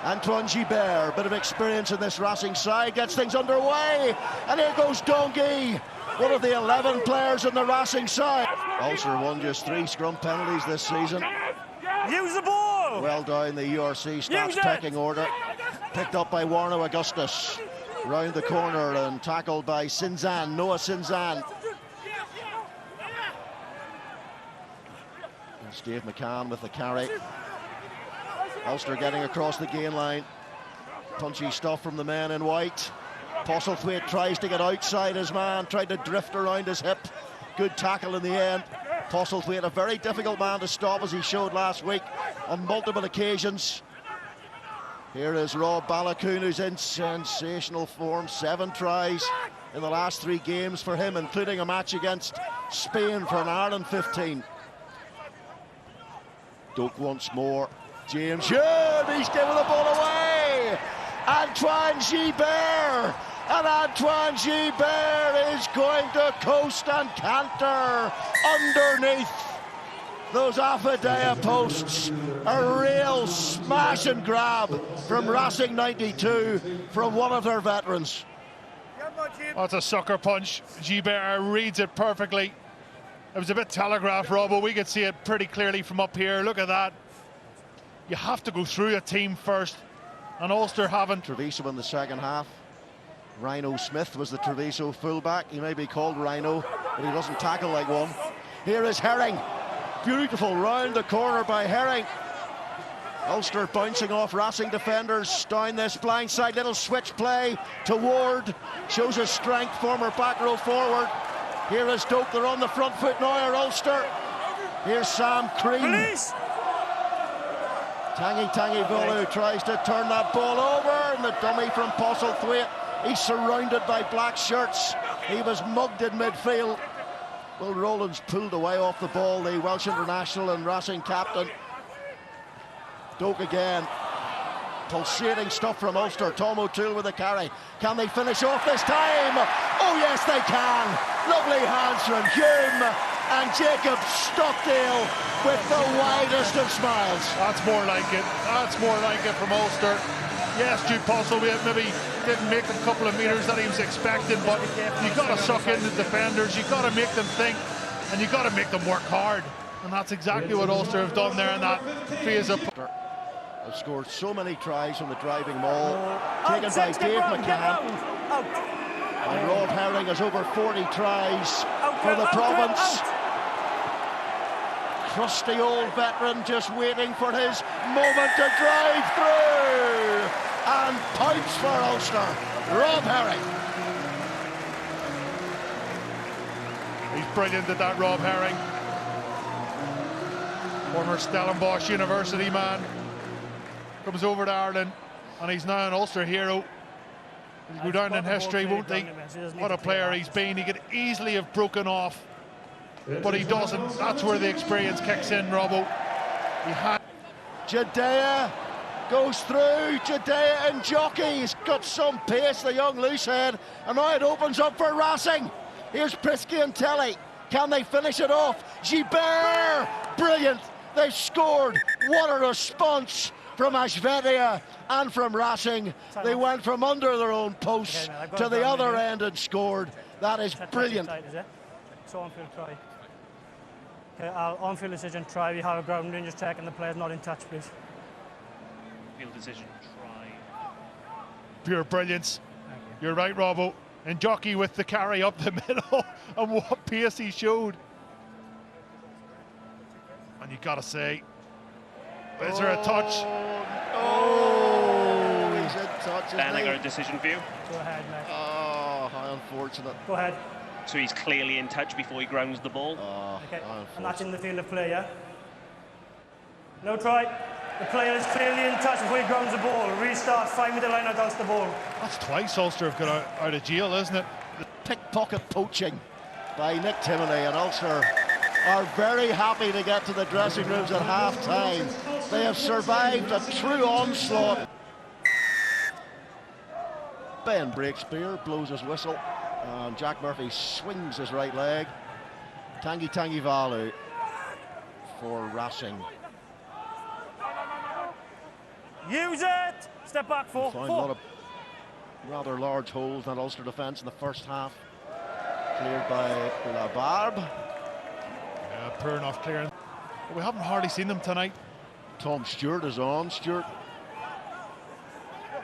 Antoine Gibert, bit of experience in this Racing side, gets things underway, and here goes Dongi, one of the 11 players in the Racing side. Ulster won just 3 scrum penalties this season. Use the ball! Well down the URC stats pecking order. Picked up by Warno Augustus. Round the corner and tackled by Noah Sinzan. And Steve McCann with the carry. Ulster getting across the gain line. Punchy stuff from the man in white. Postlethwaite tries to get outside his man, tried to drift around his hip. Good tackle in the end. Postlethwaite, a very difficult man to stop, as he showed last week on multiple occasions. Here is Rob Balakoon, who's in sensational form. 7 tries in the last 3 games for him, including a match against Spain for an Ireland 15. Doak once more. James Hume, he's giving the ball away. Antoine Gibert, and Antoine Gibert is going to coast and canter underneath those Affidea posts. A real smash and grab from Racing 92 from one of their veterans. That's a sucker punch. Gibert reads it perfectly. It was a bit telegraphed, Rob, but we could see it pretty clearly from up here. Look at that. You have to go through a team first, and Ulster haven't. Treviso in the second half. Rhino Smith was the Treviso fullback. He may be called Rhino, but he doesn't tackle like one. Here is Herring. Beautiful round the corner by Herring. Ulster bouncing off Racing defenders down this blind side. Little switch play to Ward. Shows his strength, former back row forward. Here is Doak. They're on the front foot now, are Ulster. Here's Sam Crean. Police! Tangi Volu tries to turn that ball over, and the dummy from Postlethwaite. He's surrounded by black shirts. He was mugged in midfield. Will Rowlands pulled away off the ball, the Welsh international and Racing captain. Doak again. Pulsating stuff from Ulster. Tom O'Toole with the carry. Can they finish off this time? Oh yes, they can. Lovely hands from Hume, and Jacob Stockdale with the widest of smiles. That's more like it. That's more like it from Ulster. Yes, Jude Postlethwaite maybe didn't make the couple of metres that he was expecting, but you've got to suck in the defenders, you've got to make them think, and you've got to make them work hard. And that's exactly what Ulster have done there in that phase of... Have scored so many tries from the driving maul, taken by Dave McCann. And Rob Herring has over 40 tries for the province. Crusty old veteran just waiting for his moment to drive through and pounce for Ulster. Rob Herring. He's brilliant at that, Rob Herring. Former Stellenbosch University man. Comes over to Ireland, and he's now an Ulster hero. He'll go down in history, won't he? What a player he's been. He could easily have broken off, but he doesn't. That's where the experience kicks in, Robbo. Judea goes through. Judea and Jockey. He's got some pace, the young loosehead, and now it opens up for Racing. Here's Prisky and Telly. Can they finish it off? Gibert, brilliant. They've scored. What a response from Ashvedia and from Racing. They went from under their own posts to the other end and scored. That is brilliant. So on-field try. Okay, on-field decision try. We have a ground rangers check and the player's not in touch, please. Field decision try. Pure brilliance. You're right, Robbo. And Jockey with the carry up the middle, and what pace he showed. And you gotta say, is there a touch? Oh, he's in touch. Banniger, decision for you. Go ahead, mate. Oh, how unfortunate. Go ahead. So he's clearly in touch before he grounds the ball. Oh, okay. And that's in the field of play, yeah? No try. The player is clearly in touch before he grounds the ball. Restart, 5-metre line against the ball. That's twice Ulster have got out of jail, isn't it? Pickpocket poaching by Nick Timoney, and Ulster are very happy to get to the dressing rooms at half-time. They have survived a true onslaught. Ben Breakspear blows his whistle, and Jack Murphy swings his right leg. Tangi Valu for Racing. Use it! step back, four. Found a lot of rather large holes in that Ulster defence in the first half. Cleared by La Barbe. Yeah, poor enough clearing. But we haven't hardly seen them tonight. Tom Stewart is on. Stewart.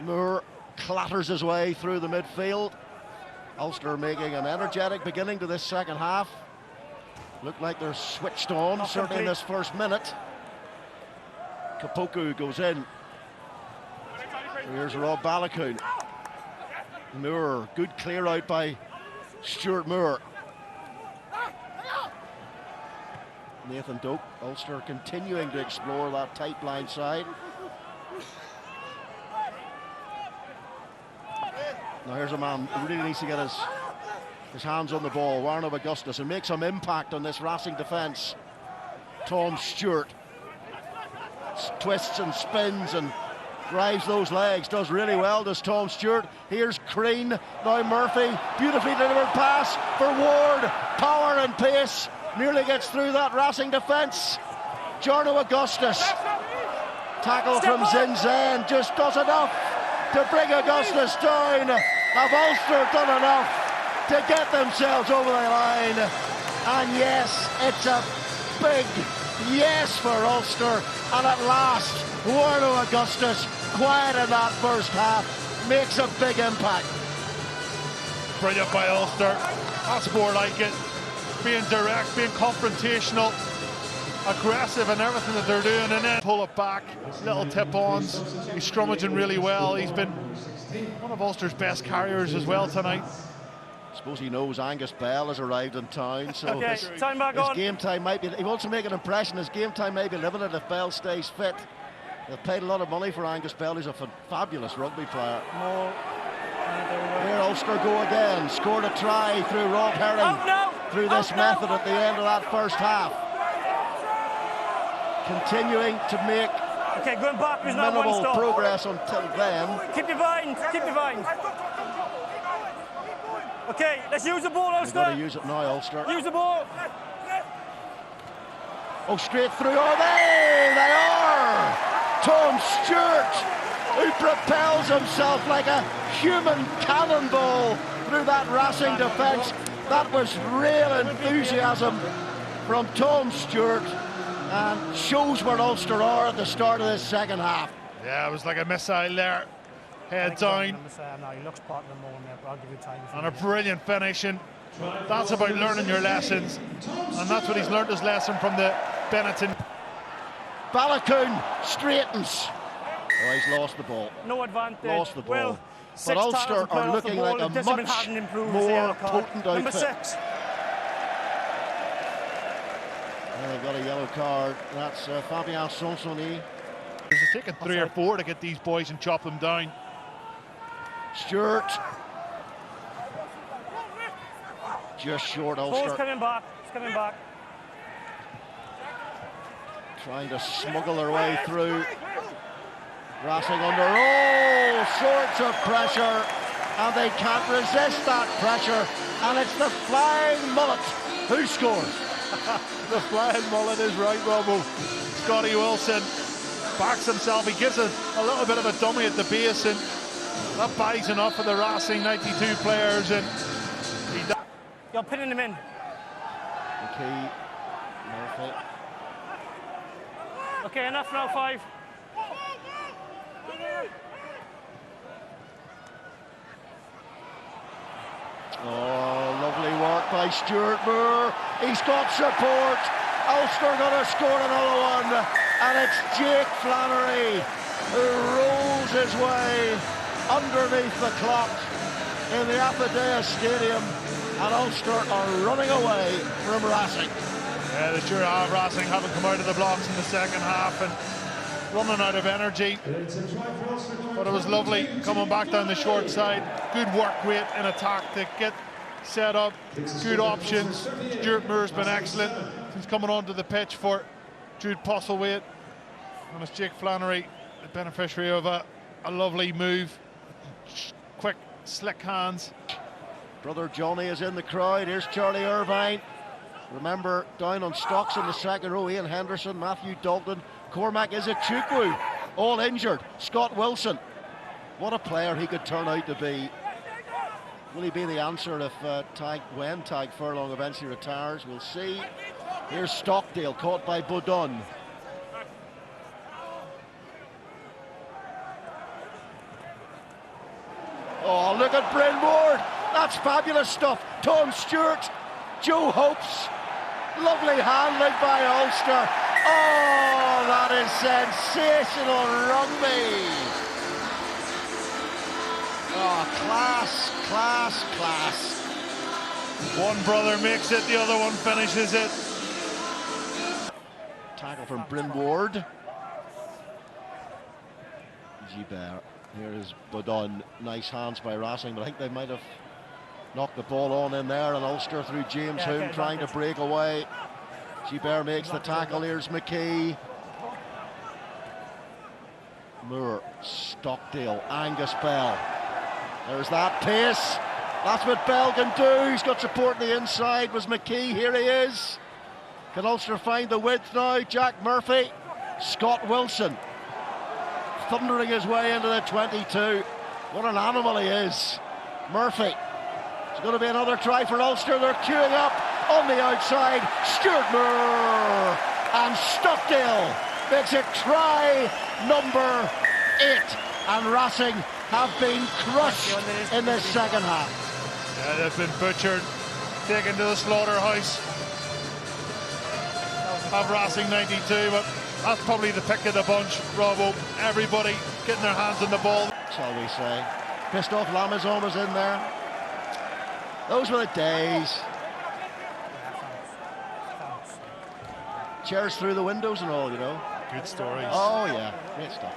Moore clatters his way through the midfield. Ulster making an energetic beginning to this second half. Look like they're switched on, Not certainly in complete. this first minute. Kapoku goes in. Here's Rob Balakoon. Moore, good clear out by Stuart Moore. Nathan Doak, Ulster continuing to explore that tight blind side. Now here's a man who really needs to get his hands on the ball, Warren Augustus, and make some impact on this Racing defence. Tom Stewart twists and spins and drives those legs, does really well, does Tom Stewart. Here's Crean, now Murphy, beautifully delivered pass for Ward, power and pace, nearly gets through that Racing defence. Jarno Augustus, tackle from Zinzan, just does enough to bring Augustus down. Have Ulster done enough to get themselves over the line? And yes, it's a big yes for Ulster, and at last Warno Augustus, quiet in that first half, makes a big impact. Brilliant by Ulster. That's more like it. Being direct, being confrontational, aggressive in everything that they're doing, and then pull it back. Little tip-ons. He's scrummaging really well. He's been one of Ulster's best carriers as well tonight. I suppose he knows Angus Bell has arrived in town, so Okay, time back his on. game time might be, he wants to make an impression, his game time may be limited if Bell stays fit. They've paid a lot of money for Angus Bell, he's a fabulous rugby player. Here Ulster go again, scored a try through Rob Herring, through this method at the end of that first half. Continuing to make going back is not one minimal stop. progress until then. Keep your vines, keep your vines. Okay, let's use the ball, They've got to Ulster. use it now, Ulster. Use the ball. Oh, straight through. Oh, they are! Tom Stewart, who propels himself like a human cannonball through that Racing defence. That was real enthusiasm from Tom Stewart and shows where Ulster are at the start of this second half. Yeah, it was like a missile there. Head down. No, he looks part of the moment there, but I'll give you time. And a brilliant finishing. That's about learning your lessons, and that's what he's learned his lesson from the Benetton. Balakoon straightens. Oh, he's lost the ball. No advantage. Lost the ball. Well, but Ulster are looking like a much more potent Number outfit. 6. They've got a yellow card. That's Fabien Sonsoni. It's taken 3 or 4 to get these boys and chop them down. Stewart. Just short, Ulster. Ball's coming back. It's coming back. Trying to smuggle their way through. Racing under all sorts of pressure, and they can't resist that pressure. And it's the Flying Mullet who scores. The Flying Mullet is right, Robbo. Scotty Wilson backs himself. He gives a little bit of a dummy at the base, and that buys enough for the Racing 92 players. And You're pinning them in. Okay, Murphy. Okay, enough now, 5. Oh, lovely work by Stuart Moore. He's got support. Ulster going to score another one. And it's Jake Flannery who rolls his way underneath the clock in the Apodea Stadium. And Ulster are running away from Racing. yeah, they sure have. Racing haven't come out of the blocks in the second half and running out of energy. But it was lovely coming back down the short side. Good work rate in attack to get set up. Good options. Stuart Moore's been excellent since coming onto the pitch for Jude Postlewaite. And it's Jake Flannery, the beneficiary of a lovely move. Quick, slick hands. Brother Johnny is in the crowd. Here's Charlie Irvine. Remember, down on stocks in the second row, Ian Henderson, Matthew Dalton, Cormac Izachukwu, all injured. Scott Wilson What a player he could turn out to be. Will he be the answer if when Tadhg Furlong eventually retires? We'll see. Here's Stockdale, caught by Bodun. Oh, look at Bryn Ward. That's fabulous stuff. Tom Stewart, Joe Hopes. Lovely handling by Ulster. Oh, that is sensational rugby. Oh, class, class, class. One brother makes it, the other one finishes it. Tackle from Bryn Ward. Gibert. Here is Bodun. Nice hands by Racing, but I think they might have knocked the ball on in there, and Ulster through James Hume trying to break away. Gibert makes the tackle. Here's McKee. Moore, Stockdale, Angus Bell. There's that pace. That's what Bell can do. He's got support on the inside. Was McKee. Here he is. Can Ulster find the width now? Jack Murphy. Scott Wilson thundering his way into the 22. What an animal he is. Murphy. It's going to be another try for Ulster. They're queuing up on the outside. Stuart Moore and Stockdale makes it try number 8. And Racing have been crushed in this second half. Yeah, they've been butchered, taken to the slaughterhouse of Racing 92, but that's probably the pick of the bunch, Robbo. Everybody getting their hands on the ball. Shall we say. Pissed off Lamazon was in there. Those were the days. Chairs through the windows and all, you know. Good stories. Oh, yeah. Great stuff.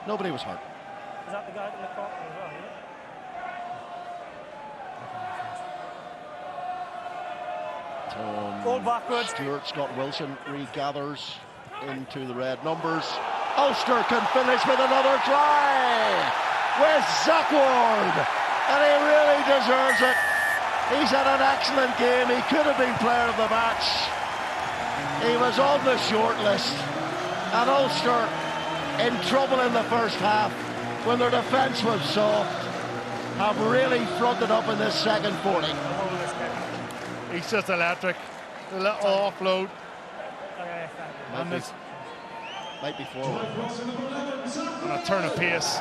Nobody was hurt. Is that the guy in the court as well, yeah? Ball backwards. Stuart, Scott Wilson regathers into the red numbers. Ulster can finish with another try with Zach Ward, and he really deserves it. He's had an excellent game. He could have been player of the match. He was on the short list, and Ulster in trouble in the first half when their defence was soft, have really fronted up in this second 40. He's just electric. A little offload. Might be forward. And a turn of pace.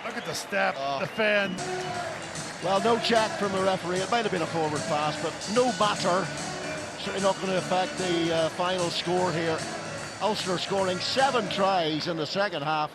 Look at the step, the fend. Well, no check from the referee. It might have been a forward pass, but no matter. Certainly not going to affect the final score here. Ulster scoring 7 tries in the second half.